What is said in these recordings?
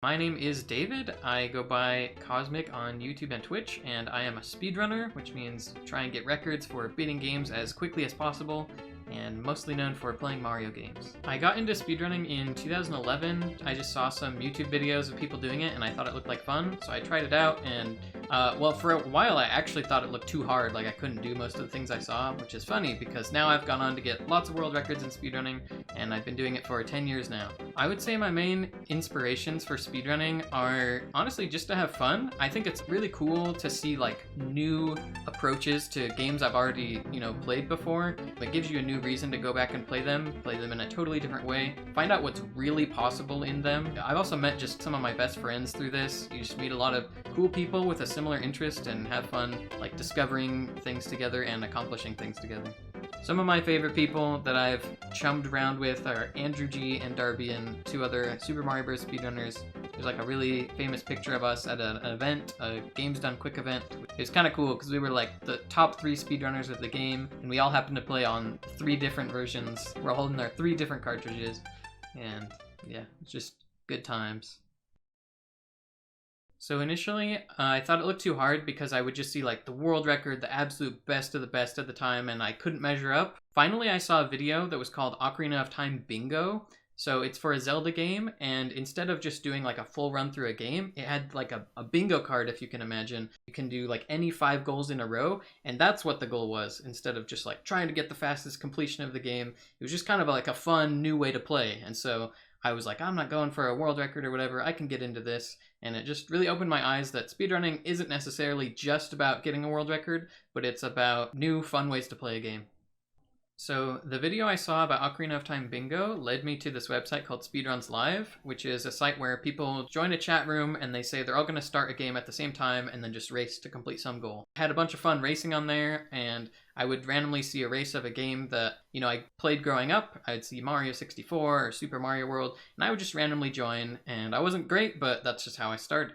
My name is David. I go by Kosmic on YouTube and Twitch, and I am a speedrunner, which means try and get records for beating games as quickly as possible, and mostly known for playing Mario games. I got into speedrunning in 2011. I just saw some YouTube videos of people doing it, and I thought it looked like fun, so I tried it out, and well, for a while I actually thought it looked too hard, like I couldn't do most of the things I saw, which is funny, because now I've gone on to get lots of world records in speedrunning, and I've been doing it for 10 years now. I would say my main inspirations for speedrunning are honestly just to have fun. I think it's really cool to see like new approaches to games I've already, played before. It gives you a new reason to go back and play them in a totally different way, find out what's really possible in them. I've also met just some of my best friends through this. You just meet a lot of cool people with a similar interest and have fun like discovering things together and accomplishing things together. Some of my favorite people that I've chummed around with are Andrew G and Darby and two other Super Mario Bros. Speedrunners. There's like a really famous picture of us at an event, a Games Done Quick event. It was kind of cool because we were like the top 3 speedrunners of the game, and we all happened to play on 3 different versions. We're holding our 3 different cartridges, and yeah, it's just good times. So initially, I thought it looked too hard because I would just see like the world record, the absolute best of the best at the time, and I couldn't measure up. Finally, I saw a video that was called Ocarina of Time Bingo. So it's for a Zelda game, and instead of just doing like a full run through a game, it had like a bingo card, if you can imagine. You can do like any 5 goals in a row, and that's what the goal was. Instead of just like trying to get the fastest completion of the game, it was just kind of like a fun new way to play. And so I was like, I'm not going for a world record or whatever, I can get into this. And it just really opened my eyes that speedrunning isn't necessarily just about getting a world record, but it's about new fun ways to play a game. So the video I saw about Ocarina of Time Bingo led me to this website called Speedruns Live, which is a site where people join a chat room and they say they're all going to start a game at the same time and then just race to complete some goal. I had a bunch of fun racing on there, and I would randomly see a race of a game that, I played growing up. I'd see Mario 64 or Super Mario World, and I would just randomly join, and I wasn't great, but that's just how I started.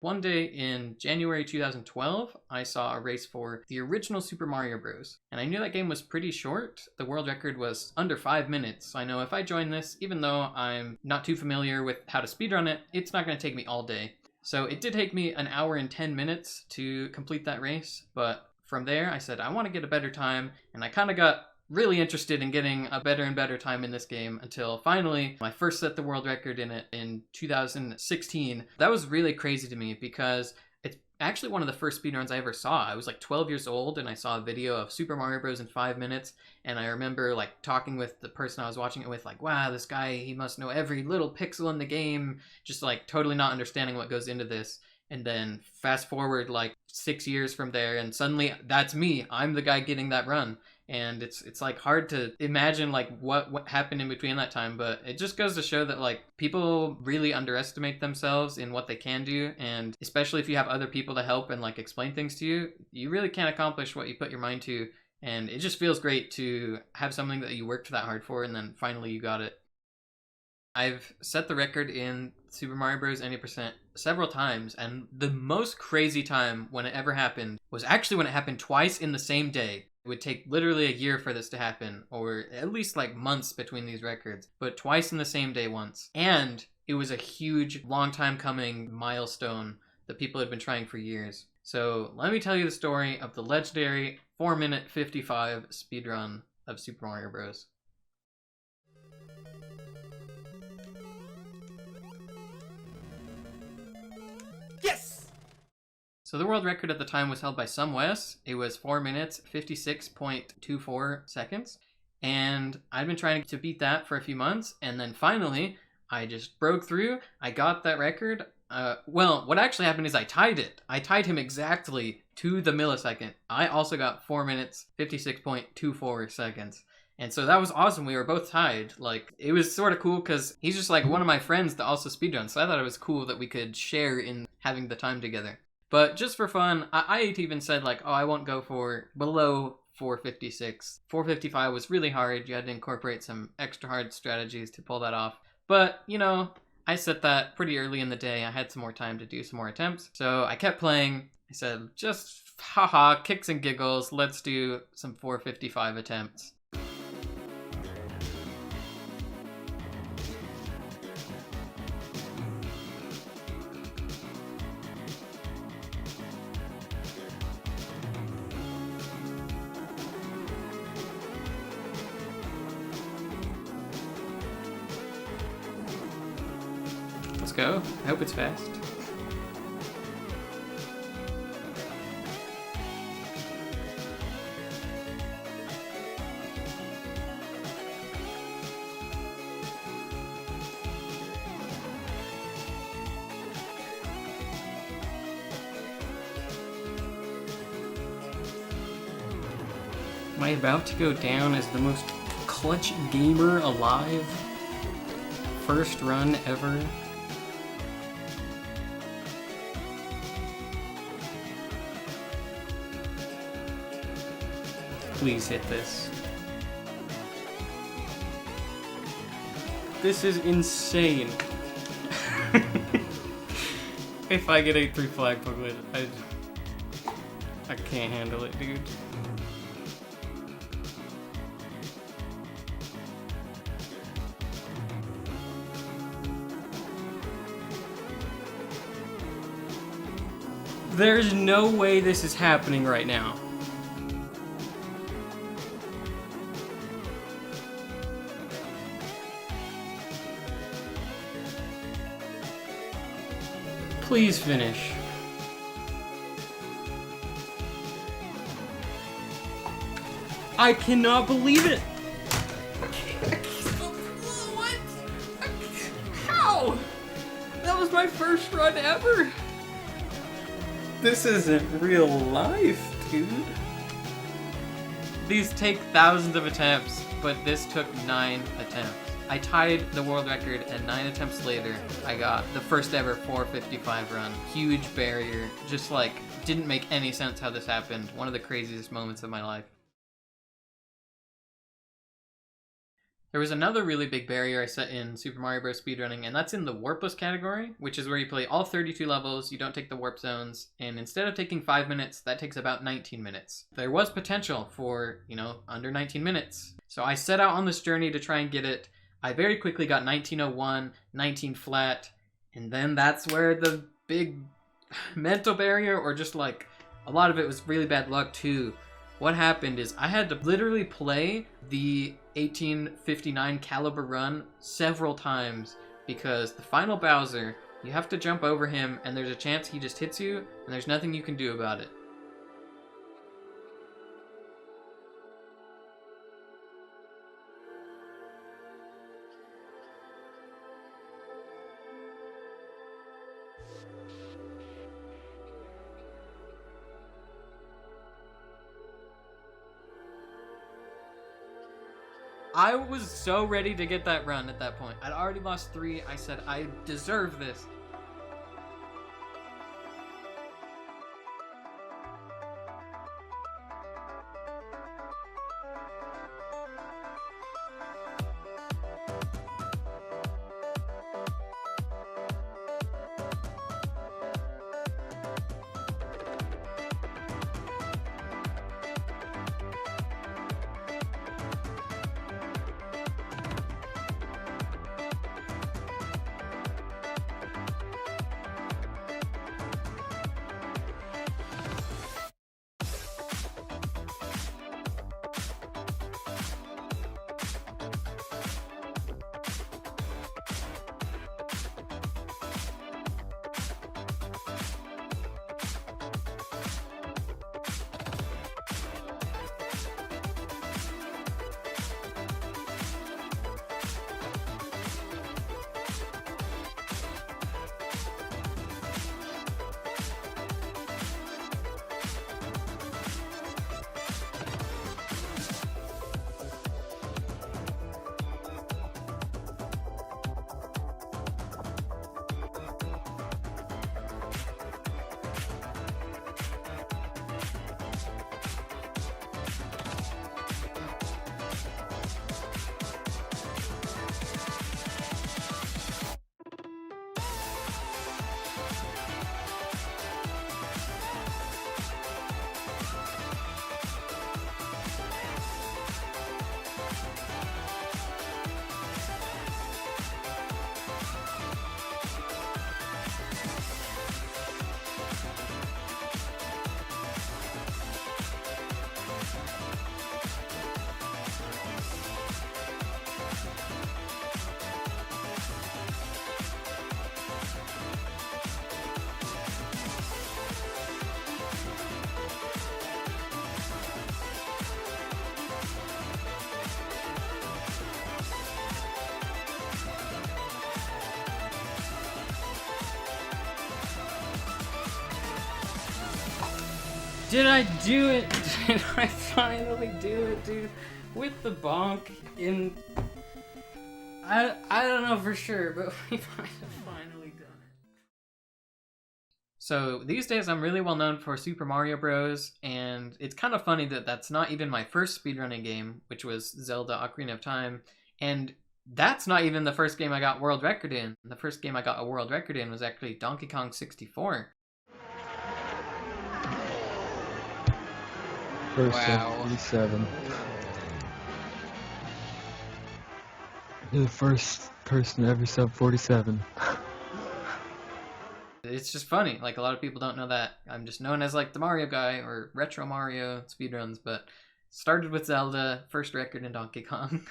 One day in January 2012, I saw a race for the original Super Mario Bros. And I knew that game was pretty short. The world record was under 5 minutes. So I know if I join this, even though I'm not too familiar with how to speedrun it, it's not going to take me all day. So it did take me 1 hour and 10 minutes to complete that race. But from there, I said, I want to get a better time. And I kind of got really interested in getting a better and better time in this game until finally I first set the world record in it in 2016. That was really crazy to me because it's actually one of the first speedruns I ever saw. I was like 12 years old and I saw a video of Super Mario Bros. In 5 minutes, and I remember like talking with the person I was watching it with, like, wow, this guy, he must know every little pixel in the game, just like totally not understanding what goes into this. And then fast forward like 6 years from there, and suddenly that's me. I'm the guy getting that run. And it's like hard to imagine like what happened in between that time, but it just goes to show that like people really underestimate themselves in what they can do, and especially if you have other people to help and like explain things to you, you really can't accomplish what you put your mind to, and it just feels great to have something that you worked that hard for and then finally you got it. I've set the record in Super Mario Bros. 90% several times, and the most crazy time when it ever happened was actually when it happened twice in the same day. It would take literally a year for this to happen, or at least like months between these records, but twice in the same day once. And it was a huge, long time coming milestone that people had been trying for years. So let me tell you the story of the legendary 4-minute 55 speedrun of Super Mario Bros. So the world record at the time was held by some Wes. It was 4 minutes, 56.24 seconds. And I'd been trying to beat that for a few months. And then finally, I just broke through. I got that record. Well, what actually happened is I tied it. I tied him exactly to the millisecond. I also got 4 minutes, 56.24 seconds. And so that was awesome. We were both tied. Like, it was sort of cool because he's just like one of my friends that also speedruns. So I thought it was cool that we could share in having the time together. But just for fun, I even said like, oh, I won't go for below 456. 455 was really hard. You had to incorporate some extra hard strategies to pull that off. But, I set that pretty early in the day. I had some more time to do some more attempts. So I kept playing. I said, just haha, kicks and giggles. Let's do some 455 attempts. Let's go. I hope it's fast. Am I about to go down as the most clutch gamer alive? First run ever? Please hit this. This is insane. If I get 8-3 flag booklet, I can't handle it, dude. There's no way this is happening right now. Please finish. I cannot believe it! What? How? That was my first run ever! This isn't real life, dude. These take thousands of attempts, but this took 9 attempts. I tied the world record, and 9 attempts later, I got the first ever 4:55 run. Huge barrier. Just like, didn't make any sense how this happened. One of the craziest moments of my life. There was another really big barrier I set in Super Mario Bros. Speedrunning, and that's in the warpless category, which is where you play all 32 levels, you don't take the warp zones, and instead of taking 5 minutes, that takes about 19 minutes. There was potential for, under 19 minutes. So I set out on this journey to try and get it. I very quickly got 1901, 19 flat, and then that's where the big mental barrier, or just like, a lot of it was really bad luck too. What happened is I had to literally play the 1859 caliber run several times because the final Bowser, you have to jump over him and there's a chance he just hits you and there's nothing you can do about it. I was so ready to get that run at that point. I'd already lost 3. I said, I deserve this. Did I do it? Did I finally do it, dude? With the bonk in... I don't know for sure, but we might have finally done it. So these days I'm really well known for Super Mario Bros. And it's kind of funny that that's not even my first speedrunning game, which was Zelda Ocarina of Time. And that's not even the first game I got world record in. The first game I got a world record in was actually Donkey Kong 64. First Wow. 47. You're the first person to ever sub 47. It's just funny, like a lot of people don't know that. I'm just known as like the Mario guy or Retro Mario speedruns, but started with Zelda, first record in Donkey Kong.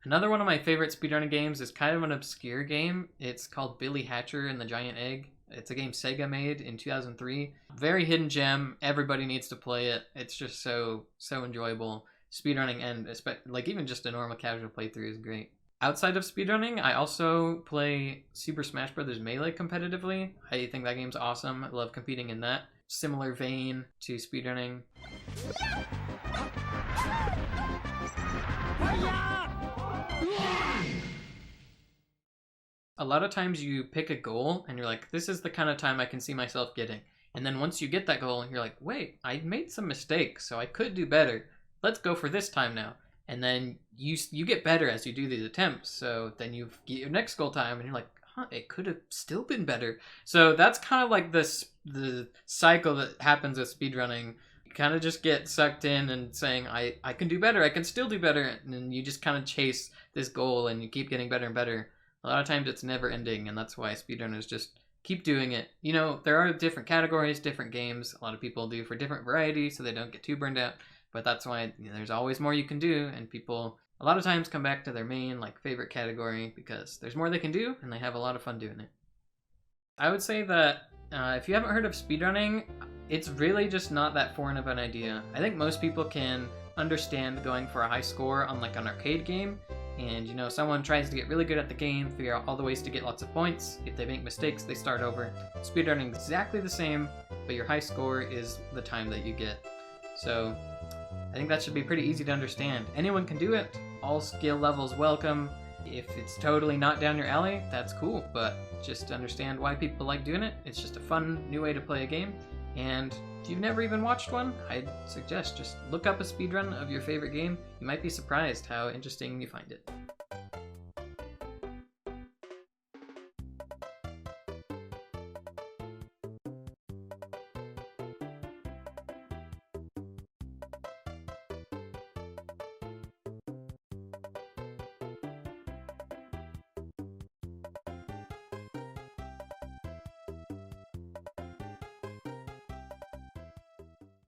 Another one of my favorite speedrunning games is kind of an obscure game. It's called Billy Hatcher and the Giant Egg. It's a game Sega made in 2003. Very hidden gem. Everybody needs to play it. It's just so enjoyable. Speedrunning and like even just a normal casual playthrough is great. Outside of speedrunning, I also play Super Smash Bros. Melee competitively. I think that game's awesome. I love competing in that. Similar vein to speedrunning. A lot of times you pick a goal and you're like, this is the kind of time I can see myself getting. And then once you get that goal, you're like, wait, I made some mistakes, so I could do better. Let's go for this time now. And then you get better as you do these attempts. So then you get your next goal time and you're like, huh, it could have still been better. So that's kind of like the cycle that happens with speedrunning. You kind of just get sucked in and saying, I can do better, I can still do better. And then you just kind of chase this goal and you keep getting better and better. A lot of times it's never ending, and that's why speedrunners just keep doing it. You know, there are different categories, different games. A lot of people do for different varieties so they don't get too burned out. But that's why there's always more you can do, and people a lot of times come back to their main like favorite category because there's more they can do and they have a lot of fun doing it. I would say that if you haven't heard of speedrunning, it's really just not that foreign of an idea. I think most people can understand going for a high score on like an arcade game, and you know, someone tries to get really good at the game, figure out all the ways to get lots of points. If they make mistakes, they start over. Speedrunning is exactly the same, but your high score is the time that you get. So I think that should be pretty easy to understand. Anyone can do it. All skill levels welcome. If it's totally not down your alley, that's cool, but just understand why people like doing it. It's just a fun new way to play a game. And if you've never even watched one, I'd suggest just look up a speedrun of your favorite game. You might be surprised how interesting you find it.